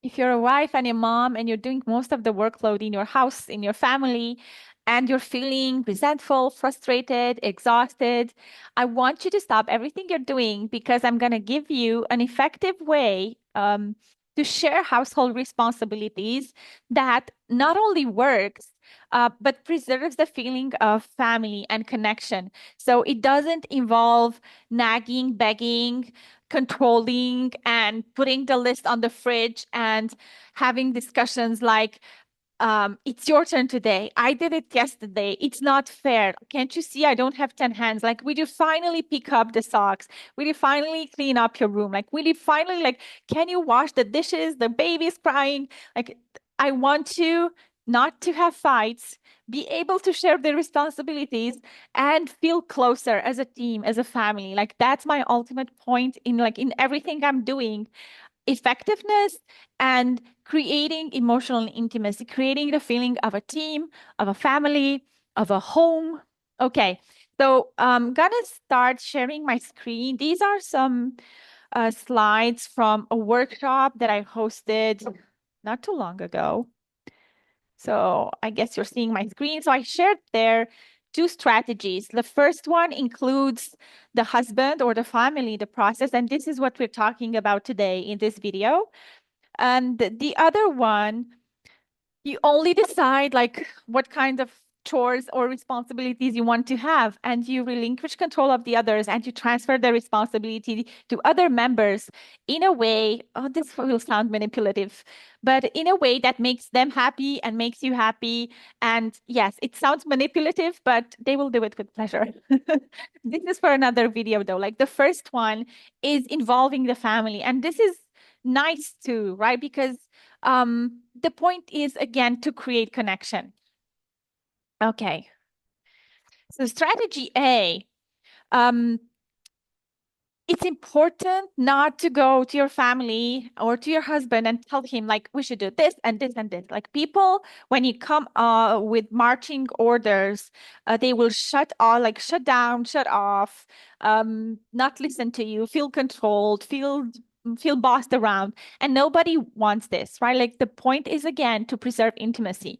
if you're a wife and a mom and you're doing most of the workload in your house, in your family, and you're feeling resentful, frustrated, exhausted, I want you to stop everything you're doing because I'm going to give you an effective way to share household responsibilities that not only works, but preserves the feeling of family and connection. So it doesn't involve nagging, begging, controlling, and putting the list on the fridge and having discussions like, it's your turn today. I did it yesterday. It's not fair. Can't you see I don't have 10 hands? Like, will you finally pick up the socks? Will you finally clean up your room? Like, will you finally, like, can you wash the dishes? The baby's crying. Like, I want you not to have fights, be able to share the responsibilities and feel closer as a team, as a family. Like, that's my ultimate point in like in everything I'm doing, effectiveness and creating emotional intimacy, creating the feeling of a team, of a family, of a home. Okay, so I'm gonna start sharing my screen. These are some slides from a workshop that I hosted not too long ago. So I guess you're seeing my screen. So I shared there two strategies. The first one includes the husband or the family, the process, and this is what we're talking about today in this video. And the other one, you only decide like what kind of chores or responsibilities you want to have, and you relinquish control of the others and you transfer the responsibility to other members in a way, oh, this will sound manipulative, but in a way that makes them happy and makes you happy. And yes, it sounds manipulative, but they will do it with pleasure. This is for another video though. Like the first one is involving the family, and this is nice too, right? Because the point is again to create connection. Okay. So strategy A, um, it's important not to go to your family or to your husband and tell him like we should do this and this and this. Like people, when you come with marching orders, they will shut off, like shut down, shut off, not listen to you, feel controlled, feel bossed around, and nobody wants this, right? Like the point is again to preserve intimacy.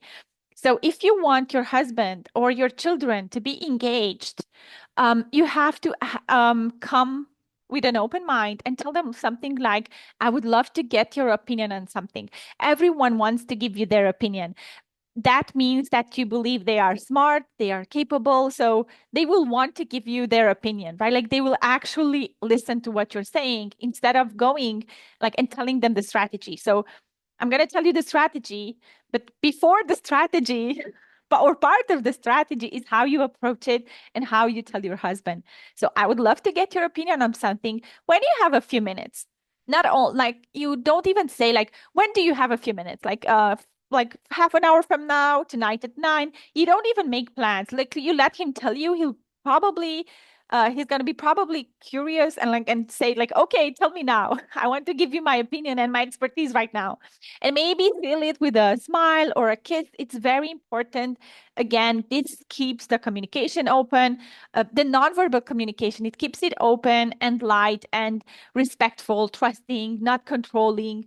So if you want your husband or your children to be engaged, you have to come with an open mind and tell them something like, I would love to get your opinion on something. Everyone wants to give you their opinion. That means that you believe they are smart, they are capable, so they will want to give you their opinion, right? Like they will actually listen to what you're saying instead of going like and telling them the strategy. So I'm going to tell you the strategy, but before the strategy, or part of the strategy is how you approach it and how you tell your husband. So I would love to get your opinion on something when you have a few minutes. Not all like you don't even say like when do you have a few minutes? Like half an hour from now, tonight at 9. You don't even make plans. Like you let him tell you, he'll probably he's gonna be probably curious and like and say like, okay, tell me now. I want to give you my opinion and my expertise right now. And maybe fill it with a smile or a kiss. It's very important. Again, this keeps the communication open, the nonverbal communication. It keeps it open and light and respectful, trusting, not controlling.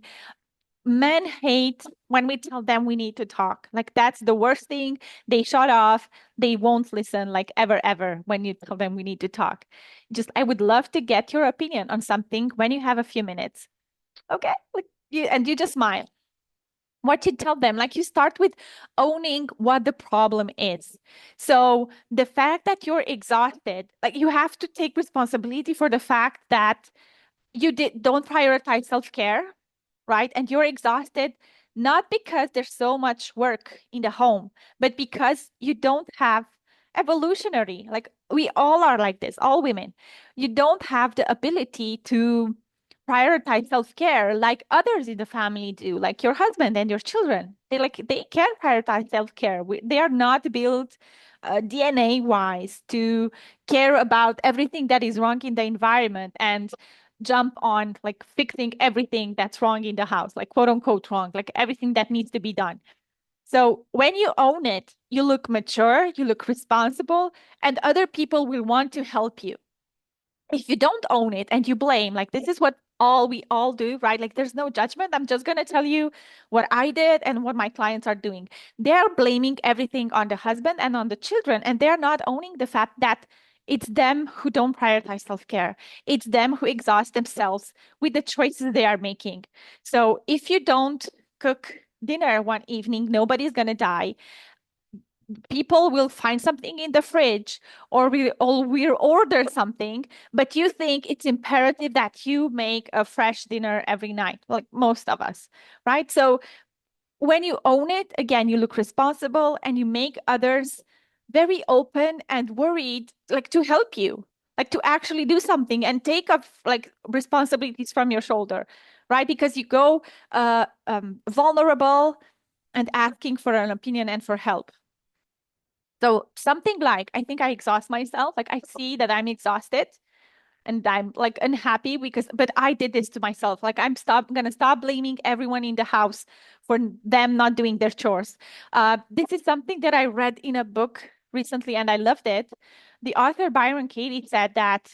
Men hate when we tell them we need to talk. Like that's the worst thing. They shut off. They won't listen like ever, ever when you tell them we need to talk. Just, I would love to get your opinion on something when you have a few minutes. Okay. Like you, and you just smile. What you tell them, like you start with owning what the problem is. So the fact that you're exhausted, like you have to take responsibility for the fact that don't prioritize self-care, right? And you're exhausted not because there's so much work in the home, but because you don't have evolutionary, like we all are like this, all women. You don't have the ability to prioritize self-care like others in the family do, like your husband and your children. They can prioritize self-care. They are not built DNA wise to care about everything that is wrong in the environment and jump on like fixing everything that's wrong in the house, like quote unquote wrong, like everything that needs to be done. So when you own it, you look mature, you look responsible, and other people will want to help you. If you don't own it and you blame, like this is what we all do, right? Like there's no judgment. I'm just going to tell you what I did and what my clients are doing. They're blaming everything on the husband and on the children, and they're not owning the fact that it's them who don't prioritize self-care. It's them who exhaust themselves with the choices they are making. So if you don't cook dinner one evening, nobody's going to die. People will find something in the fridge, or we'll order something, but you think it's imperative that you make a fresh dinner every night, like most of us, right? So when you own it, again, you look responsible and you make others very open and worried, like to help you, like to actually do something and take up like responsibilities from your shoulder, right? Because you go vulnerable and asking for an opinion and for help. So something like, I think I exhaust myself. Like I see that I'm exhausted and I'm like unhappy but I did this to myself. Like gonna stop blaming everyone in the house for them not doing their chores. This is something that I read in a book recently and I loved it. The author Byron Katie said that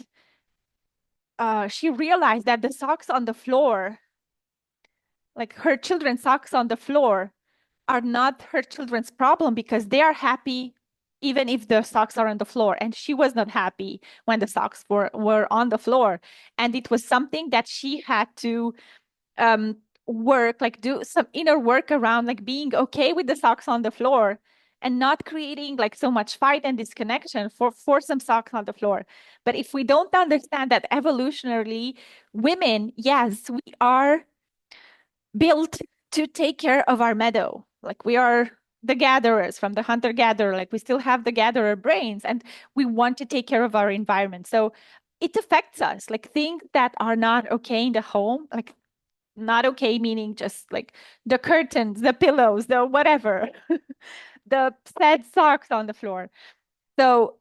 she realized that the socks on the floor, like her children's socks on the floor, are not her children's problem because they are happy even if the socks are on the floor. And she was not happy when the socks were on the floor. And it was something that she had to work, like do some inner work around, like being okay with the socks on the floor and not creating like so much fight and disconnection for some socks on the floor. But if we don't understand that evolutionarily, women, yes, we are built to take care of our meadow. Like we are the gatherers from the hunter gatherer, like we still have the gatherer brains and we want to take care of our environment. So it affects us, like things that are not okay in the home, like not okay, meaning just like the curtains, the pillows, the whatever, the sad socks on the floor. So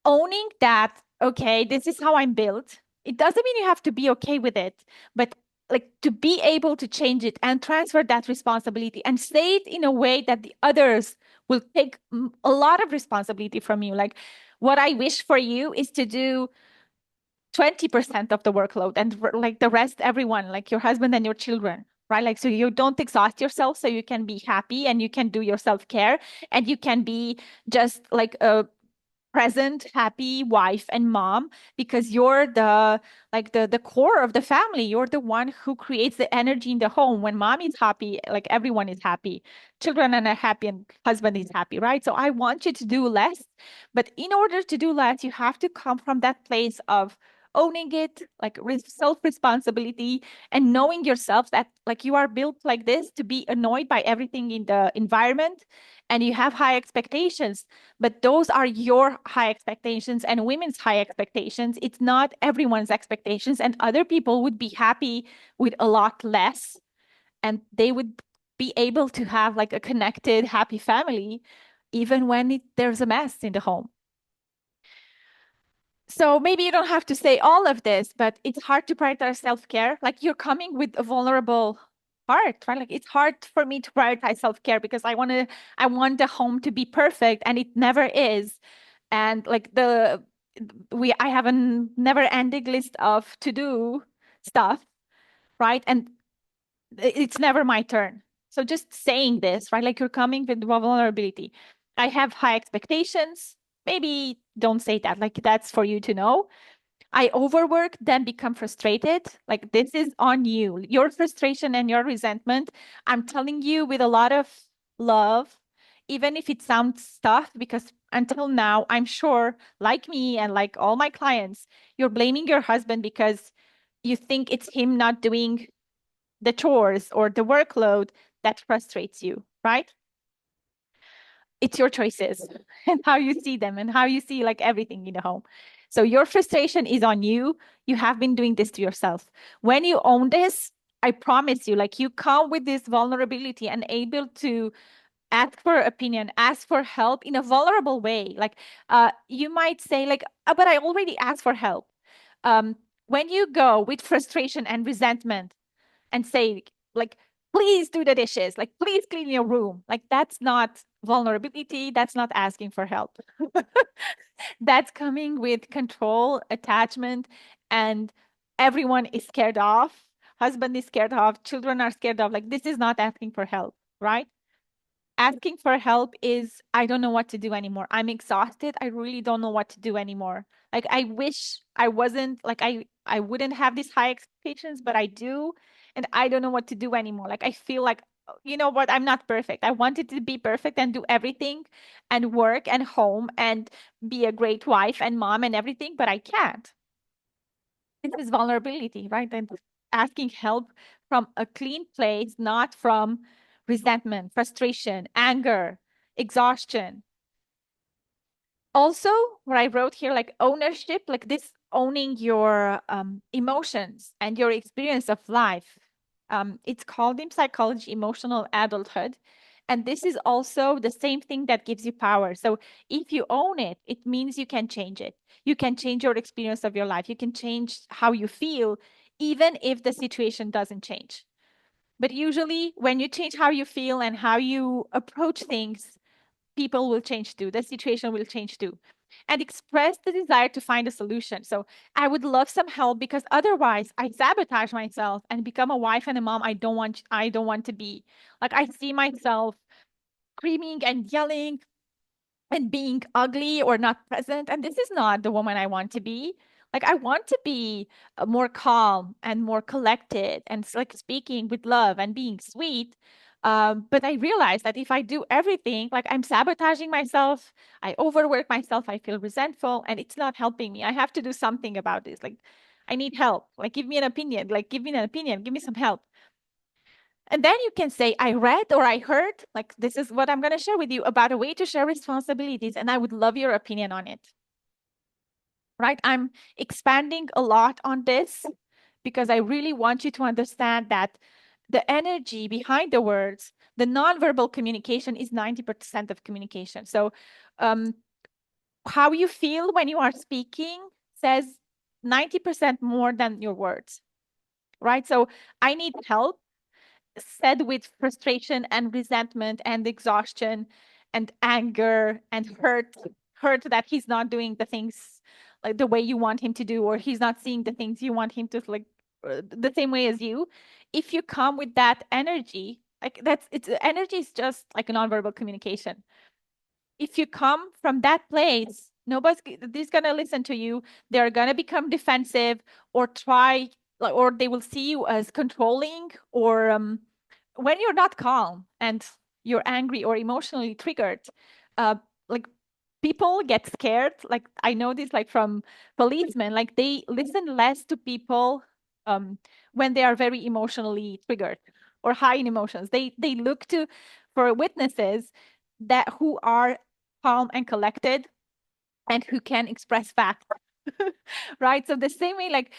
owning that, okay, this is how I'm built. It doesn't mean you have to be okay with it, but like to be able to change it and transfer that responsibility and say it in a way that the others will take a lot of responsibility from you. Like what I wish for you is to do 20% of the workload and like the rest, everyone, like your husband and your children. Right. Like, so you don't exhaust yourself so you can be happy and you can do your self care and you can be just like a present, happy wife and mom because you're the core of the family. You're the one who creates the energy in the home. When mom is happy, like everyone is happy. Children are happy and husband is happy, right? So I want you to do less, but in order to do less, you have to come from that place of owning it, like self-responsibility and knowing yourself that like you are built like this to be annoyed by everything in the environment and you have high expectations, but those are your high expectations and women's high expectations. It's not everyone's expectations, and other people would be happy with a lot less, and they would be able to have like a connected, happy family, even when there's a mess in the home. So maybe you don't have to say all of this, but it's hard to prioritize self-care. Like you're coming with a vulnerable heart, right? Like it's hard for me to prioritize self-care because I want the home to be perfect and it never is. And like I have a never-ending list of to-do stuff, right? And it's never my turn. So just saying this, right? Like you're coming with vulnerability. I have high expectations. Maybe don't say that. Like that's for you to know. I overwork, then become frustrated. Like this is on you. Your frustration and your resentment. I'm telling you with a lot of love, even if it sounds tough, because until now, I'm sure, like me and like all my clients, you're blaming your husband because you think it's him not doing the chores or the workload that frustrates you, right? It's your choices and how you see them and how you see like everything in the home. So your frustration is on you. You have been doing this to yourself. When you own this, I promise you, like you come with this vulnerability and able to ask for opinion, ask for help in a vulnerable way. Like you might say, like, but I already asked for help. When you go with frustration and resentment and say like please do the dishes, like please clean your room, like that's not vulnerability, that's not asking for help. That's coming with control, attachment, and everyone is scared of, husband is scared of, children are scared of. Like, this is not asking for help, right? Asking for help is, I don't know what to do anymore. I'm exhausted. I really don't know what to do anymore. Like, I wish I wasn't like I wouldn't have these high expectations, but I do, and I don't know what to do anymore. Like, I feel like, you know what, I'm not perfect. I wanted to be perfect and do everything and work and home and be a great wife and mom and everything, but I can't. This is vulnerability, right? And asking help from a clean place, not from resentment, frustration, anger, exhaustion. Also, what I wrote here, like ownership, like this owning your emotions and your experience of life. It's called in psychology emotional adulthood. And this is also the same thing that gives you power. So if you own it, it means you can change it. You can change your experience of your life. You can change how you feel, even if the situation doesn't change. But usually, when you change how you feel and how you approach things, people will change too. The situation will change too. And express the desire to find a solution. So I would love some help because otherwise I sabotage myself and become a wife and a mom I don't want to be. Like, I see myself screaming and yelling and being ugly or not present. And this is not the woman I want to be. Like, I want to be more calm and more collected and like speaking with love and being sweet. But I realize that if I do everything, like I'm sabotaging myself, I overwork myself, I feel resentful, and it's not helping me. I have to do something about this. Like, I need help. Like, give me an opinion. Like, give me an opinion. Give me some help. And then you can say, I read or I heard, like, this is what I'm going to share with you about a way to share responsibilities. And I would love your opinion on it, right? I'm expanding a lot on this because I really want you to understand that the energy behind the words, the nonverbal communication is 90% of communication. So, um, how you feel when you are speaking says 90% more than your words, right? So, I need help said with frustration and resentment and exhaustion and anger and hurt that he's not doing the things like the way you want him to do, or he's not seeing the things you want him to, like the same way as you. If you come with that energy, like that's it's energy is just like a nonverbal communication. If you come from that place, nobody's gonna listen to you. They're gonna become defensive or try, like, or they will see you as controlling, or when you're not calm and you're angry or emotionally triggered, uh, like people get scared. Like, I know this, like from policemen, like they listen less to people um, when they are very emotionally triggered or high in emotions. They look to for witnesses that who are calm and collected and who can express facts. Right? So the same way, like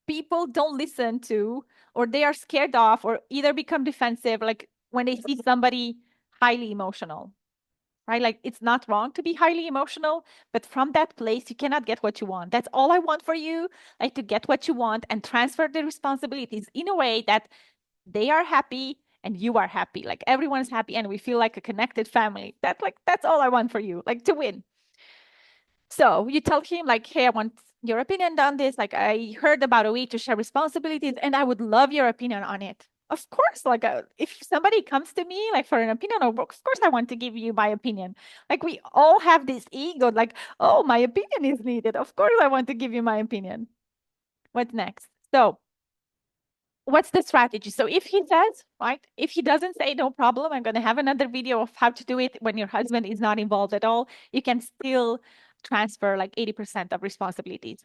people don't listen to, or they are scared of, or either become defensive, like when they see somebody highly emotional, right? Like, it's not wrong to be highly emotional, but from that place, you cannot get what you want. That's all I want for you, like to get what you want and transfer the responsibilities in a way that they are happy and you are happy, like everyone's happy and we feel like a connected family. That's all I want for you, like to win. So you tell him, like, hey, I want your opinion on this. Like, I heard about a way to share responsibilities and I would love your opinion on it. Of course, like if somebody comes to me like for an opinion, of course I want to give you my opinion. Like, we all have this ego, like, oh, my opinion is needed. Of course I want to give you my opinion. What's next? So what's the strategy? So if he says, right, if he doesn't say no problem, I'm going to have another video of how to do it when your husband is not involved at all. You can still transfer like 80% of responsibilities.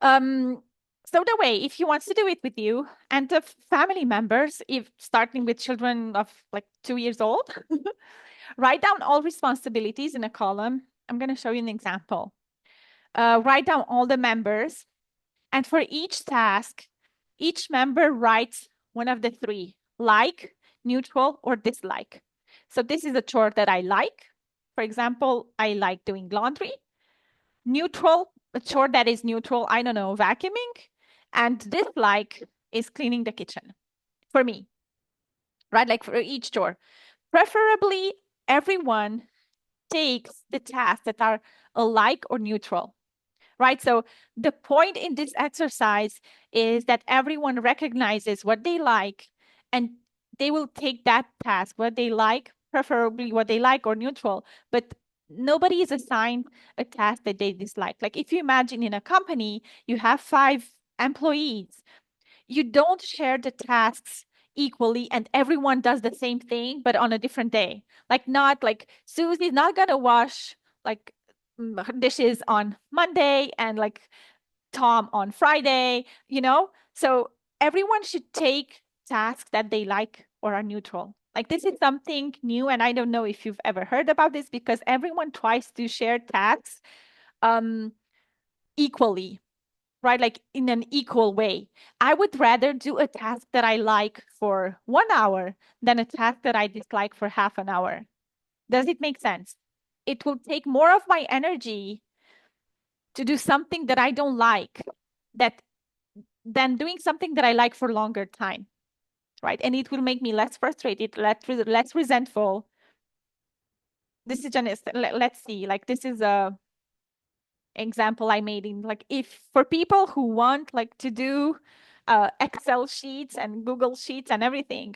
Um, so the way, if he wants to do it with you and the family members, if starting with children of like 2 years old, write down all responsibilities in a column. I'm going to show you an example. Write down all the members, and for each task, each member writes one of the three: like, neutral, or dislike. So this is a chore that I like. For example, I like doing laundry. Neutral, a chore that is neutral, I don't know, vacuuming. And dislike is cleaning the kitchen for me, right? Like, for each chore. Preferably, everyone takes the tasks that are alike or neutral. right? So the point in this exercise is that everyone recognizes what they like, and they will take that task, what they like, preferably what they like or neutral, but nobody is assigned a task that they dislike. Like if you imagine in a company, you have 5 employees, you don't share the tasks equally and everyone does the same thing but on a different day. Like not like Susie's not gonna wash like dishes on Monday and like Tom on Friday. So everyone should take tasks that they like or are neutral. Like this is something new, and I don't know if you've ever heard about this, because everyone tries to share tasks um equally, right? Like in an equal way. I would rather do a task that I like for 1 hour than a task that I dislike for half an hour. Does it make sense? It will take more of my energy to do something that I don't like that than doing something that I like for longer time, right? And it will make me less frustrated, less resentful. This is just, let's see, like this is a example I made in like if for people who want like to do Excel sheets and Google Sheets and everything,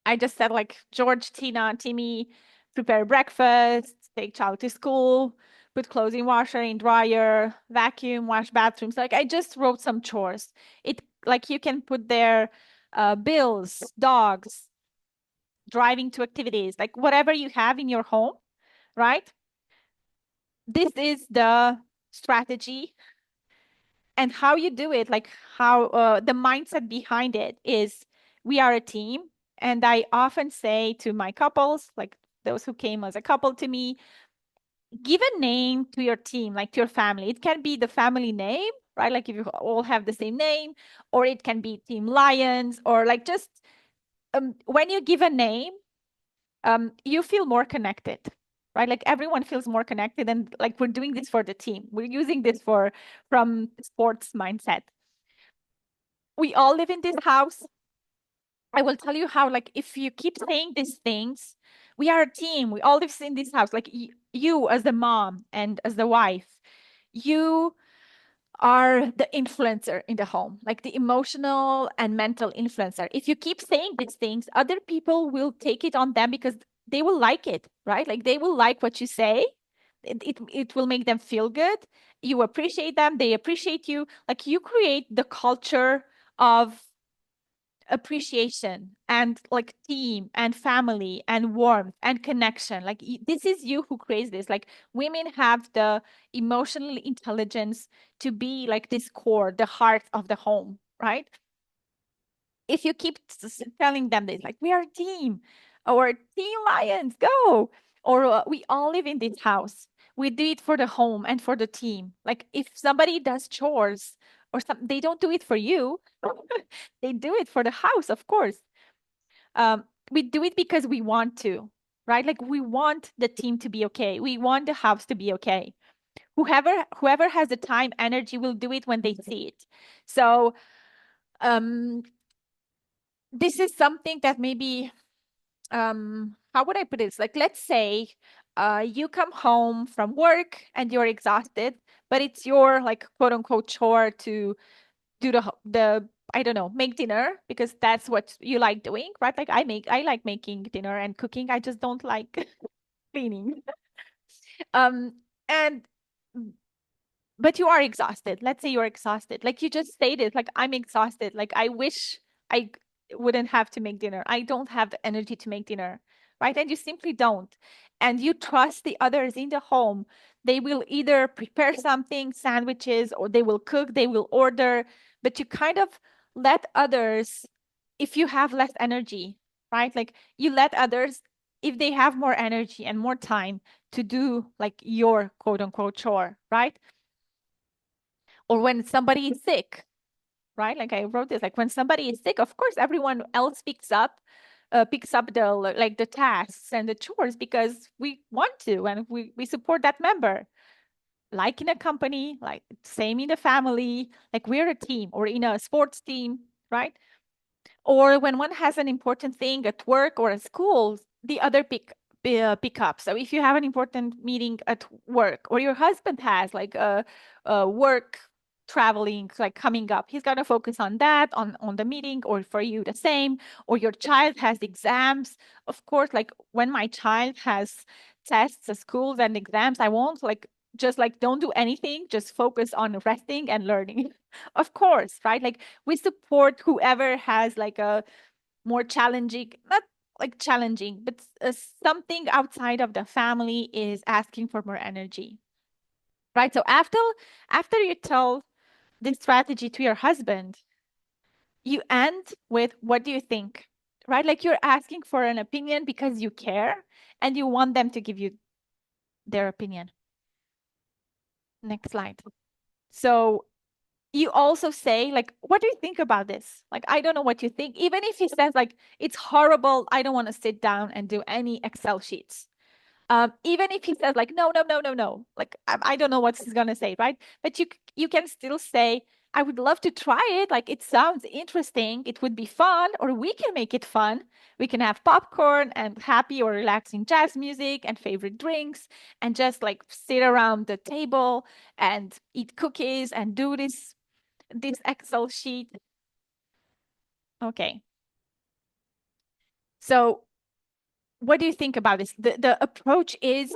I just said like George, Tina, Timmy, prepare breakfast, take child to school, put clothes in washer, in dryer, vacuum, wash bathrooms. Like I just wrote some chores. It like you can put there bills, dogs, driving to activities, like whatever you have in your home, right? This is the strategy, and how you do it, like how the mindset behind it is we are a team. And I often say to my couples, like those who came as a couple to me, give a name to your team, like to your family. It can be the family name, right? Like if you all have the same name, or it can be Team Lions, or like just when you give a name, you feel more connected, right? Like everyone feels more connected, and like we're doing this for the team. We're using this for from sports mindset. We all live in this house. I will tell you how, like, if you keep saying these things, we are a team. We all live in this house. Like, you as the mom and as the wife, you are the influencer in the home, like the emotional and mental influencer. If you keep saying these things, other people will take it on them because they will like it, right? Like, they will like what you say. It will make them feel good. You appreciate them, they appreciate you. Like, you create the culture of appreciation and like team and family and warmth and connection. Like this is you who creates this. Like women have the emotional intelligence to be like this core, the heart of the home, right? If you keep telling them this, like we are a team, or Team Lions, go, or we all live in this house, we do it for the home and for the team. Like if somebody does chores or something, they don't do it for you. They do it for the house, of course. We do it because we want to, right? Like we want the team to be okay. We want the house to be okay. Whoever has the time, energy will do it when they see it. So um, this is something that maybe how would I put this? Like let's say you come home from work and you're exhausted, but it's your like quote unquote chore to do the I don't know, make dinner because that's what you like doing, right? Like I like making dinner and cooking. I just don't like cleaning. Um, and but you are exhausted. Let's say you're exhausted. Like you just stated, like I'm exhausted. Like I wish I wouldn't have to make dinner. I don't have the energy to make dinner, right? And you simply don't. And you trust the others in the home. They will either prepare something, sandwiches, or they will cook, they will order, but you kind of let others, if you have less energy, right? Like you let others, if they have more energy and more time to do like your quote unquote chore, right? Or when somebody is sick, right? Like I wrote this, like when somebody is sick, of course, everyone else picks up the like the tasks and the chores because we want to and we support that member. Like in a company, like same in the family, like we're a team or in a sports team, right? Or when one has an important thing at work or at school, the other pick up. So if you have an important meeting at work, or your husband has like a work traveling like coming up, he's gonna focus on that, on the meeting, or for you the same, or your child has exams. Of course, like when my child has tests at schools and exams, I won't like just like don't do anything, just focus on resting and learning. Of course, right? Like we support whoever has like a more challenging, not like challenging, but something outside of the family is asking for more energy, right? So after you tell this strategy to your husband, you end with, what do you think? Right? Like you're asking for an opinion because you care and you want them to give you their opinion. Next slide. So you also say, like, what do you think about this? Like, I don't know what you think. Even if he says, like, it's horrible, I don't want to sit down and do any Excel sheets. Even if he says like no, no, no, no, no, like I don't know what he's gonna say, right? But you can still say, I would love to try it. Like it sounds interesting. It would be fun, or we can make it fun. We can have popcorn and happy or relaxing jazz music and favorite drinks, and just like sit around the table and eat cookies and do this Excel sheet. Okay. So what do you think about this? The approach is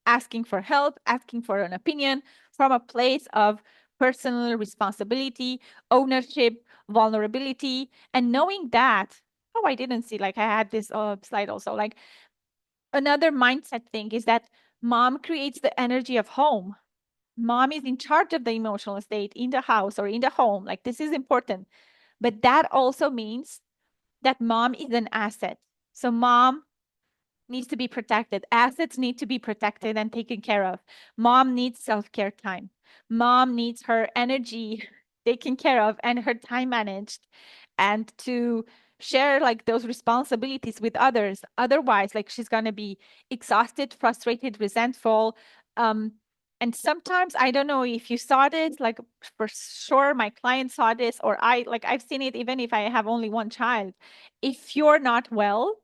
asking for help, asking for an opinion from a place of personal responsibility, ownership, vulnerability, and knowing that, oh, I didn't see, like I had this slide also, like another mindset thing is that mom creates the energy of home. Mom is in charge of the emotional state in the house or in the home. Like this is important. But that also means that mom is an asset. So mom needs to be protected. Assets need to be protected and taken care of. Mom needs self-care time. Mom needs her energy taken care of and her time managed, and to share like those responsibilities with others. Otherwise, like she's going to be exhausted, frustrated, resentful. Um, and sometimes I don't know if you saw this, like for sure my client saw this, or I've seen it even if I have only one child. If you're not well,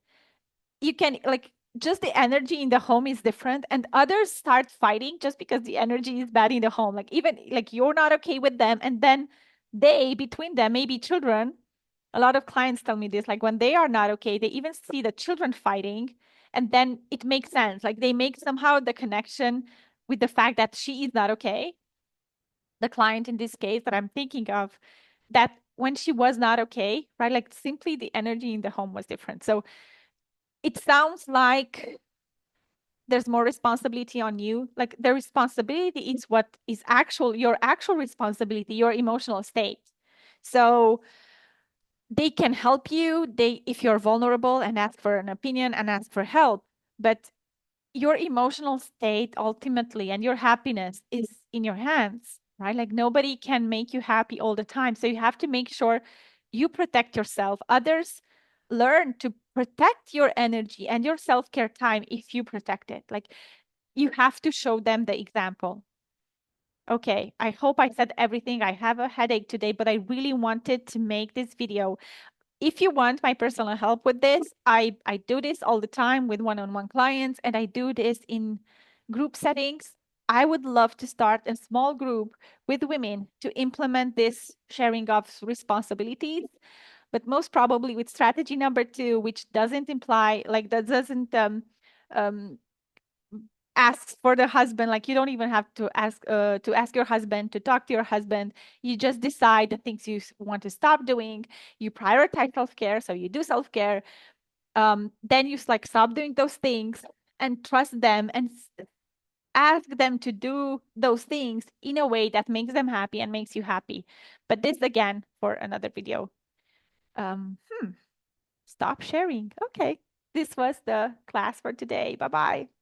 you can like just the energy in the home is different, and others start fighting just because the energy is bad in the home, like even like you're not okay with them, and then they between them, maybe children, a lot of clients tell me this, like when they are not okay, they even see the children fighting, and then it makes sense, like they make somehow the connection with the fact that she is not okay, the client in this case that I'm thinking of, that when she was not okay, right, like simply the energy in the home was different. So it sounds like there's more responsibility on you. Like the responsibility is what is your actual responsibility, your emotional state. So they can help you, if you're vulnerable and ask for an opinion and ask for help, but your emotional state ultimately and your happiness is in your hands, right? Like nobody can make you happy all the time. So you have to make sure you protect yourself. Others learn to protect your energy and your self-care time if you protect it. Like you have to show them the example. Okay, I hope I said everything. I have a headache today, but I really wanted to make this video. If you want my personal help with this, I do this all the time with one-on-one clients, and I do this in group settings. I would love to start a small group with women to implement this sharing of responsibilities, but most probably with strategy number 2, which doesn't imply, like that doesn't um, asks for the husband, like you don't even have to ask your husband, to talk to your husband. You just decide the things you want to stop doing. You prioritize self-care, so you do self-care. Then you like stop doing those things and trust them, and ask them to do those things in a way that makes them happy and makes you happy. But this again for another video. um Stop sharing. Okay, this was the class for today. Bye bye.